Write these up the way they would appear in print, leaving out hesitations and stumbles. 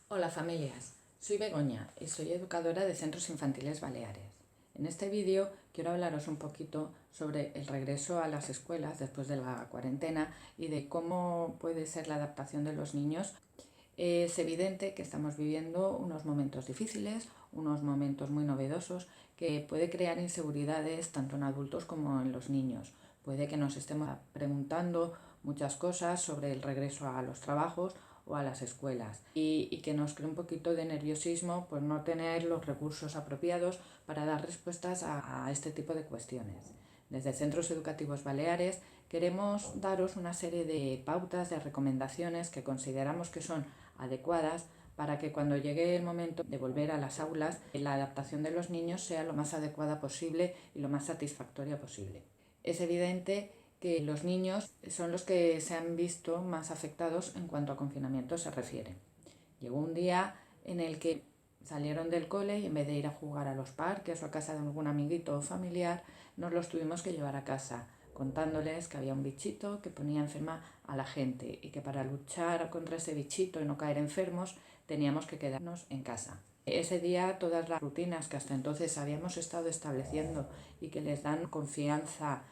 Hola familias, soy Begoña y soy educadora de Centros Infantiles Baleares. En este vídeo quiero hablaros un poquito sobre el regreso a las escuelas después de la cuarentena y de cómo puede ser la adaptación de los niños. Es evidente que estamos viviendo unos momentos difíciles, unos momentos muy novedosos que puede crear inseguridades tanto en adultos como en los niños. Puede que nos estemos preguntando muchas cosas sobre el regreso a los trabajos o a las escuelas y que nos cree un poquito de nerviosismo por no tener los recursos apropiados para dar respuestas a este tipo de cuestiones. Desde Centros Educativos Baleares queremos daros una serie de pautas, de recomendaciones que consideramos que son adecuadas para que cuando llegue el momento de volver a las aulas, la adaptación de los niños sea lo más adecuada posible y lo más satisfactoria posible. Es evidente que los niños son los que se han visto más afectados en cuanto a confinamiento se refiere. Llegó un día en el que salieron del cole y en vez de ir a jugar a los parques o a casa de algún amiguito o familiar, nos los tuvimos que llevar a casa, contándoles que había un bichito que ponía enferma a la gente y que para luchar contra ese bichito y no caer enfermos teníamos que quedarnos en casa. Ese día todas las rutinas que hasta entonces habíamos estado estableciendo y que les dan confianza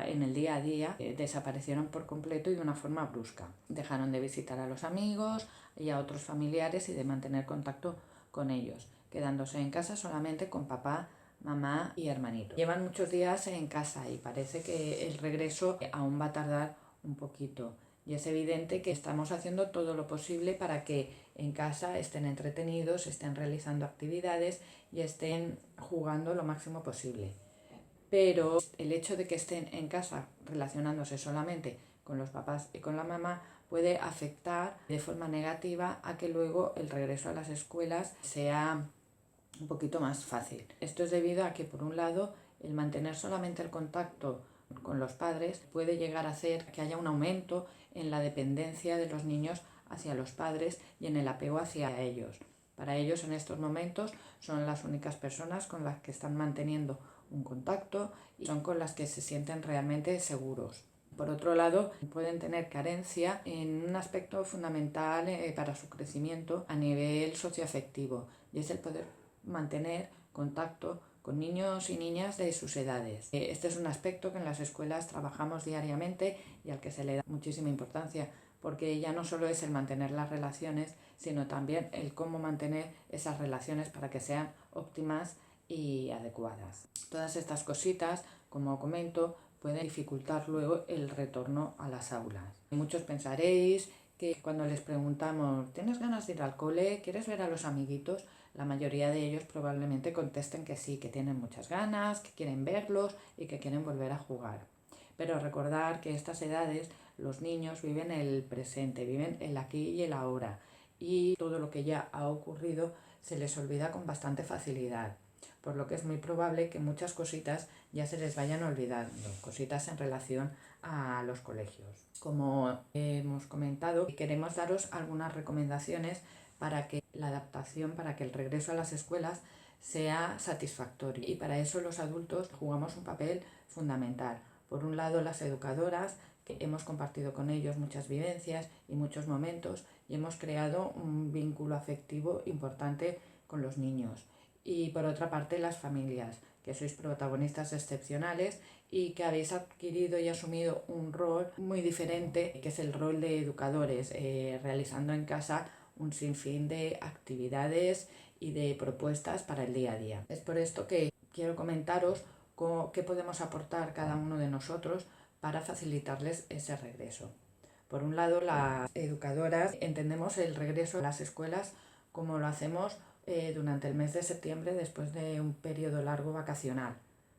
en el día a día desaparecieron por completo y de una forma brusca. Dejaron de visitar a los amigos y a otros familiares y de mantener contacto con ellos, quedándose en casa solamente con papá, mamá y hermanito. Llevan muchos días en casa y parece que el regreso aún va a tardar un poquito. Y es evidente que estamos haciendo todo lo posible para que en casa estén entretenidos, estén realizando actividades y estén jugando lo máximo posible. Pero el hecho de que estén en casa relacionándose solamente con los papás y con la mamá puede afectar de forma negativa a que luego el regreso a las escuelas sea un poquito más fácil. Esto es debido a que, por un lado, el mantener solamente el contacto con los padres puede llegar a hacer que haya un aumento en la dependencia de los niños hacia los padres y en el apego hacia ellos. Para ellos en estos momentos son las únicas personas con las que están manteniendo un contacto y son con las que se sienten realmente seguros. Por otro lado, pueden tener carencia en un aspecto fundamental para su crecimiento a nivel socioafectivo, y es el poder mantener contacto con niños y niñas de sus edades. Este es un aspecto que en las escuelas trabajamos diariamente y al que se le da muchísima importancia, porque ya no solo es el mantener las relaciones, sino también el cómo mantener esas relaciones para que sean óptimas y adecuadas. Todas estas cositas, como comento, pueden dificultar luego el retorno a las aulas. Muchos pensaréis que cuando les preguntamos ¿tienes ganas de ir al cole? ¿Quieres ver a los amiguitos? La mayoría de ellos probablemente contesten que sí, que tienen muchas ganas, que quieren verlos y que quieren volver a jugar. Pero recordar que a estas edades los niños viven el presente, viven el aquí y el ahora, y todo lo que ya ha ocurrido se les olvida con bastante facilidad, por lo que es muy probable que muchas cositas ya se les vayan olvidando, cositas en relación a los colegios. Como hemos comentado, queremos daros algunas recomendaciones para que la adaptación, para que el regreso a las escuelas sea satisfactorio, y para eso los adultos jugamos un papel fundamental. Por un lado, las educadoras, que hemos compartido con ellos muchas vivencias y muchos momentos y hemos creado un vínculo afectivo importante con los niños. Y por otra parte, las familias, que sois protagonistas excepcionales y que habéis adquirido y asumido un rol muy diferente, que es el rol de educadores, realizando en casa un sinfín de actividades y de propuestas para el día a día. Es por esto que quiero comentaros qué podemos aportar cada uno de nosotros para facilitarles ese regreso. Por un lado, las educadoras entendemos el regreso a las escuelas como lo hacemos durante el mes de septiembre después de un periodo largo vacacional,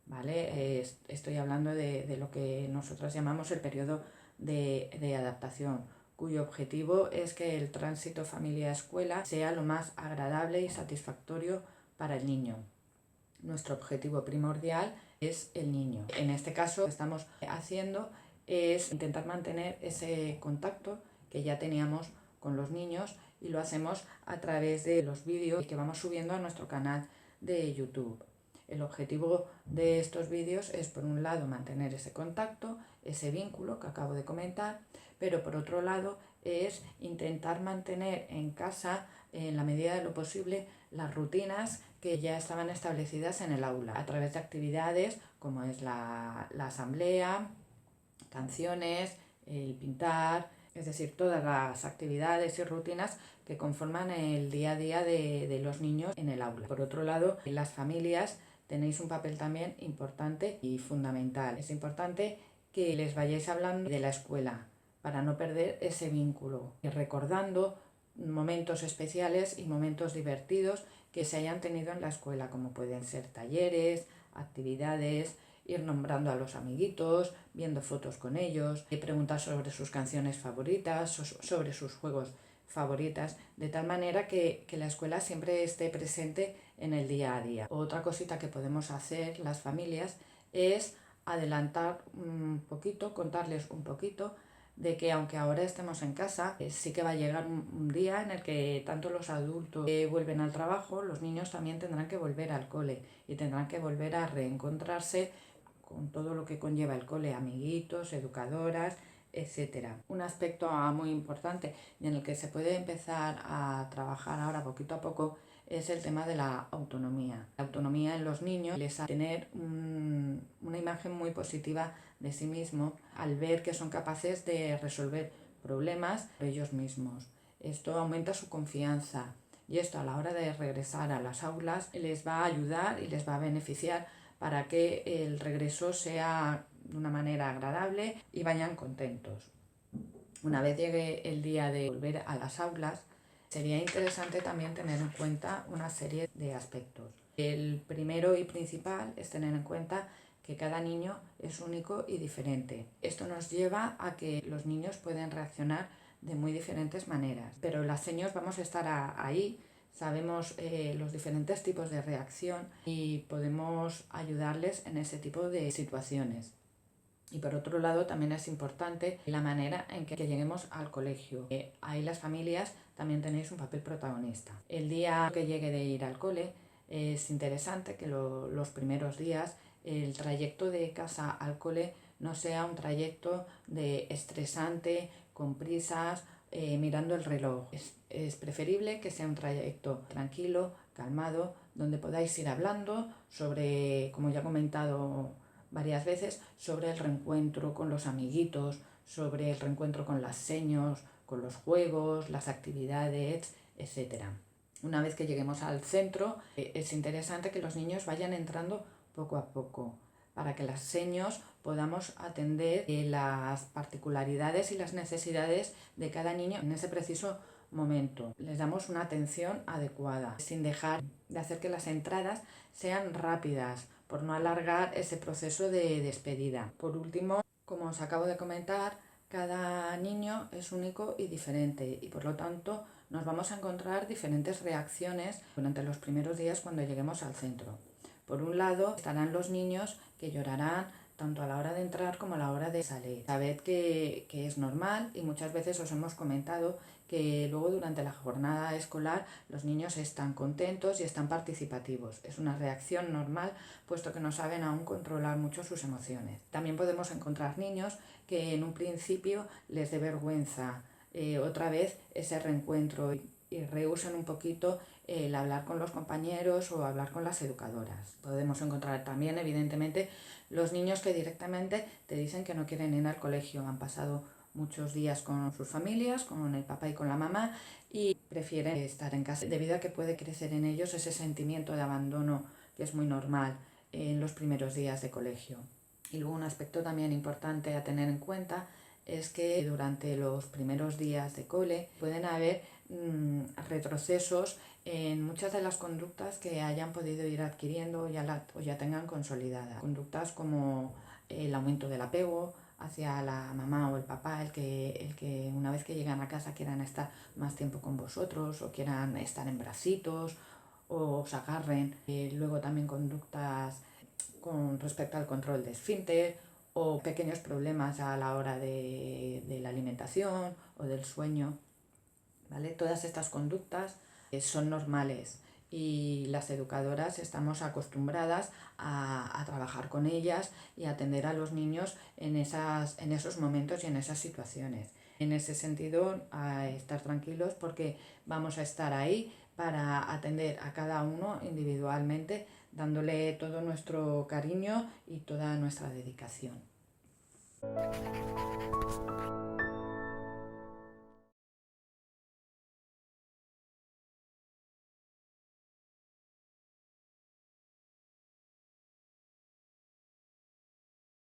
¿vale? Estoy hablando de lo que nosotros llamamos el periodo de adaptación, cuyo objetivo es que el tránsito familia-escuela sea lo más agradable y satisfactorio para el niño. Nuestro objetivo primordial es el niño. En este caso, lo que estamos haciendo es intentar mantener ese contacto que ya teníamos con los niños, y lo hacemos a través de los vídeos que vamos subiendo a nuestro canal de YouTube. El objetivo de estos vídeos es, por un lado, mantener ese contacto, ese vínculo que acabo de comentar, pero por otro lado es intentar mantener en casa, en la medida de lo posible, las rutinas que ya estaban establecidas en el aula, a través de actividades como es la asamblea, canciones, el pintar, es decir, todas las actividades y rutinas que conforman el día a día de los niños en el aula. Por otro lado, las familias tenéis un papel también importante y fundamental. Es importante que les vayáis hablando de la escuela para no perder ese vínculo y recordando momentos especiales y momentos divertidos que se hayan tenido en la escuela, como pueden ser talleres, actividades, ir nombrando a los amiguitos, viendo fotos con ellos, y preguntar sobre sus canciones favoritas, sobre sus juegos favoritas, de tal manera que la escuela siempre esté presente en el día a día. Otra cosita que podemos hacer las familias es adelantar un poquito, contarles un poquito de que aunque ahora estemos en casa, sí que va a llegar un día en el que tanto los adultos vuelven al trabajo, los niños también tendrán que volver al cole y tendrán que volver a reencontrarse con todo lo que conlleva el cole, amiguitos, educadoras, etcétera. Un aspecto muy importante y en el que se puede empezar a trabajar ahora poquito a poco es el tema de la autonomía. La autonomía en los niños les hace tener una imagen muy positiva de sí mismos al ver que son capaces de resolver problemas por ellos mismos. Esto aumenta su confianza y esto a la hora de regresar a las aulas les va a ayudar y les va a beneficiar para que el regreso sea de una manera agradable y vayan contentos. Una vez llegue el día de volver a las aulas, sería interesante también tener en cuenta una serie de aspectos. El primero y principal es tener en cuenta que cada niño es único y diferente. Esto nos lleva a que los niños pueden reaccionar de muy diferentes maneras, pero las señas vamos a estar ahí. Sabemos los diferentes tipos de reacción y podemos ayudarles en ese tipo de situaciones. Y por otro lado también es importante la manera en que lleguemos al colegio. Ahí las familias también tenéis un papel protagonista. El día que llegue de ir al cole es interesante que los primeros días el trayecto de casa al cole no sea un trayecto de estresante, con prisas, mirando el reloj. Es preferible que sea un trayecto tranquilo, calmado, donde podáis ir hablando sobre, como ya he comentado varias veces, sobre el reencuentro con los amiguitos, sobre el reencuentro con las señas, con los juegos, las actividades, etc. Una vez que lleguemos al centro, es interesante que los niños vayan entrando poco a poco, para que las señas podamos atender las particularidades y las necesidades de cada niño en ese preciso momento. Les damos una atención adecuada, sin dejar de hacer que las entradas sean rápidas, por no alargar ese proceso de despedida. Por último, como os acabo de comentar, cada niño es único y diferente y por lo tanto nos vamos a encontrar diferentes reacciones durante los primeros días cuando lleguemos al centro. Por un lado, estarán los niños que llorarán tanto a la hora de entrar como a la hora de salir. Sabed que es normal y muchas veces os hemos comentado que luego durante la jornada escolar los niños están contentos y están participativos. Es una reacción normal puesto que no saben aún controlar mucho sus emociones. También podemos encontrar niños que en un principio les dé vergüenza otra vez ese reencuentro y rehúsan un poquito el hablar con los compañeros o hablar con las educadoras. Podemos encontrar también, evidentemente, los niños que directamente te dicen que no quieren ir al colegio, han pasado muchos días con sus familias, con el papá y con la mamá y prefieren estar en casa debido a que puede crecer en ellos ese sentimiento de abandono que es muy normal en los primeros días de colegio. Y luego un aspecto también importante a tener en cuenta es que durante los primeros días de cole pueden haber retrocesos en muchas de las conductas que hayan podido ir adquiriendo o ya tengan consolidadas. Conductas como el aumento del apego hacia la mamá o el papá, el que una vez que llegan a casa quieran estar más tiempo con vosotros o quieran estar en bracitos o os agarren. Luego también conductas con respecto al control de esfínter o pequeños problemas a la hora de la alimentación o del sueño, ¿vale? Todas estas conductas son normales y las educadoras estamos acostumbradas a trabajar con ellas y a atender a los niños en esos momentos y en esas situaciones. En ese sentido, a estar tranquilos porque vamos a estar ahí para atender a cada uno individualmente, dándole todo nuestro cariño y toda nuestra dedicación.